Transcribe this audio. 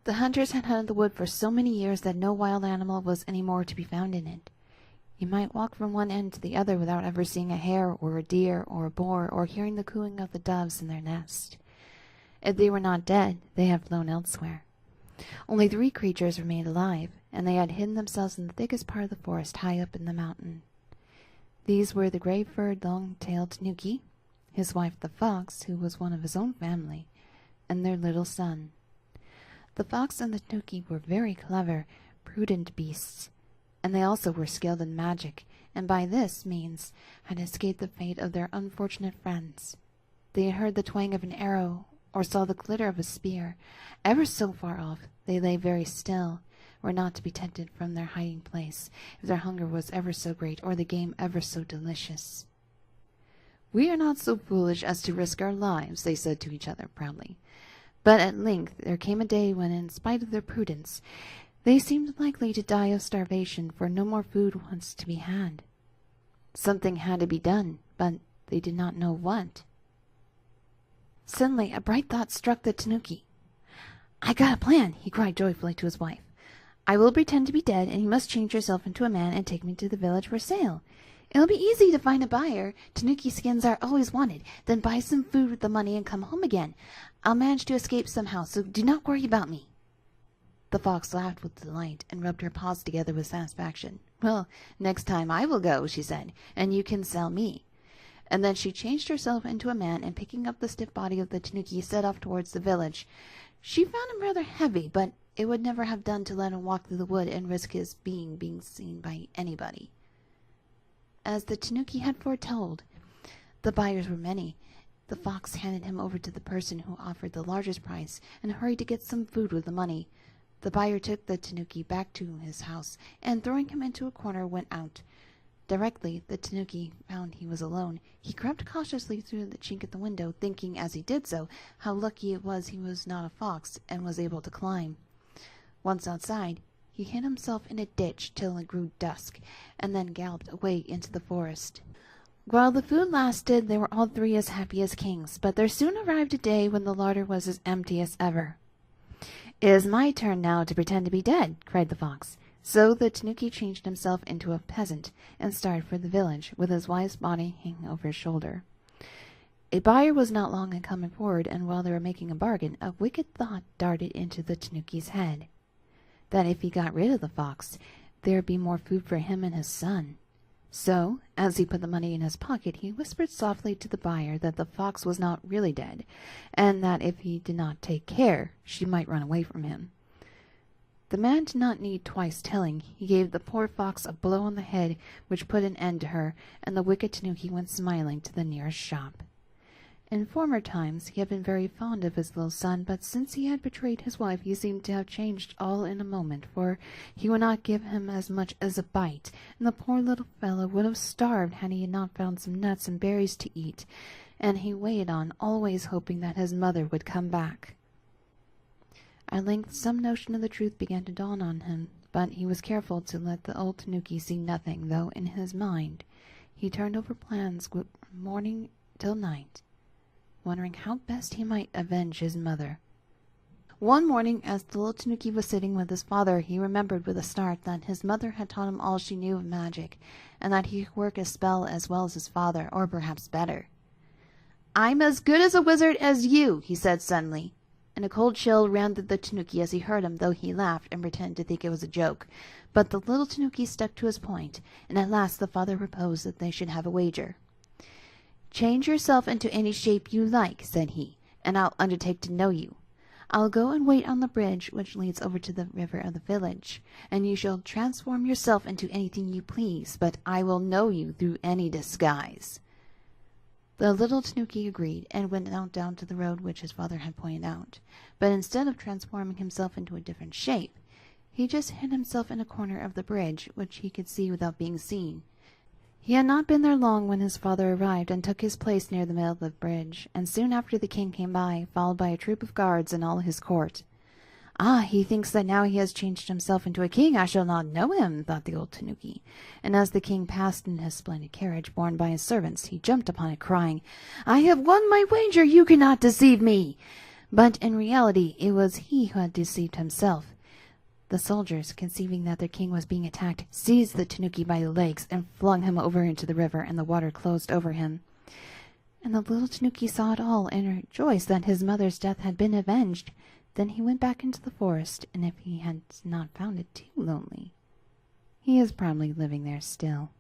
The hunters had hunted the wood for so many years that no wild animal was any more to be found in it. You might walk from one end to the other without ever seeing a hare or a deer or a boar or hearing the cooing of the doves in their nest. If they were not dead, they had flown elsewhere. Only 3 creatures remained alive, and they had hidden themselves in the thickest part of the forest high up in the mountain. These were the gray-furred, long-tailed Tanuki, his wife the fox, who was one of his own family, and their little son. The fox and the Tanuki were very clever, prudent beasts, and they also were skilled in magic, and by this means had escaped the fate of their unfortunate friends. They had heard the twang of an arrow, or saw the glitter of a spear. Ever so far off, they lay very still, were not to be tempted from their hiding place, if their hunger was ever so great, or the game ever so delicious. "We are not so foolish as to risk our lives," they said to each other proudly. But at length there came a day when, in spite of their prudence, they seemed likely to die of starvation, for no more food was to be had. Something had to be done, but they did not know what. Suddenly a bright thought struck the Tanuki. "I got a plan," he cried joyfully to his wife. "I will pretend to be dead, and you must change yourself into a man and take me to the village for sale. It'll be easy to find a buyer. Tanuki skins are always wanted. Then buy some food with the money and come home again. I'll manage to escape somehow, so do not worry about me." The fox laughed with delight and rubbed her paws together with satisfaction. "Well, next time I will go," she said, "and you can sell me." And then she changed herself into a man, and picking up the stiff body of the Tanuki, set off towards the village. She found him rather heavy, but it would never have done to let him walk through the wood and risk his being seen by anybody. As the Tanuki had foretold, the buyers were many. The fox handed him over to the person who offered the largest price, and hurried to get some food with the money. The buyer took the Tanuki back to his house, and throwing him into a corner, went out. Directly the Tanuki found he was alone, he crept cautiously through the chink at the window, thinking as he did so how lucky it was he was not a fox and was able to climb. Once outside, he hid himself in a ditch till it grew dusk, and then galloped away into the forest. While the food lasted, they were all 3 as happy as kings, but there soon arrived a day when the larder was as empty as ever. "It is my turn now to pretend to be dead," cried the fox. So the Tanuki changed himself into a peasant, and started for the village, with his wife's body hanging over his shoulder. A buyer was not long in coming forward, and while they were making a bargain, a wicked thought darted into the Tanuki's head, that if he got rid of the fox, there would be more food for him and his son. So, as he put the money in his pocket, he whispered softly to the buyer that the fox was not really dead, and that if he did not take care, she might run away from him. The man did not need twice telling. He gave the poor fox a blow on the head, which put an end to her, and the wicked Tanuki went smiling to the nearest shop. In former times he had been very fond of his little son, but since he had betrayed his wife he seemed to have changed all in a moment, for he would not give him as much as a bite, and the poor little fellow would have starved had he not found some nuts and berries to eat, and he waited on, always hoping that his mother would come back. At length some notion of the truth began to dawn on him, but he was careful to let the old Tanuki see nothing, though in his mind he turned over plans from morning till night, wondering how best he might avenge his mother. One morning, as the little Tanuki was sitting with his father, he remembered with a start that his mother had taught him all she knew of magic, and that he could work a spell as well as his father, or perhaps better. "I'm as good as a wizard as you," he said suddenly, and a cold chill ran through the Tanuki as he heard him, though he laughed and pretended to think it was a joke. But the little Tanuki stuck to his point, and at last the father proposed that they should have a wager. "Change yourself into any shape you like," said he, "and I'll undertake to know you. I'll go and wait on the bridge which leads over to the river of the village, and you shall transform yourself into anything you please, but I will know you through any disguise." The little Tanuki agreed, and went out down to the road which his father had pointed out. But instead of transforming himself into a different shape, he just hid himself in a corner of the bridge, which he could see without being seen. He had not been there long when his father arrived, and took his place near the middle of the bridge, and soon after the king came by, followed by a troop of guards and all his court. "Ah, he thinks that now he has changed himself into a king I shall not know him," thought the old Tanuki, and as the king passed in his splendid carriage, borne by his servants, he jumped upon it, crying, "I have won my wager, you cannot deceive me!" But in reality it was he who had deceived himself. The soldiers, conceiving that their king was being attacked, seized the Tanuki by the legs and flung him over into the river, and the water closed over him. And the little Tanuki saw it all and rejoiced that his mother's death had been avenged. Then he went back into the forest, and if he had not found it too lonely, he is probably living there still.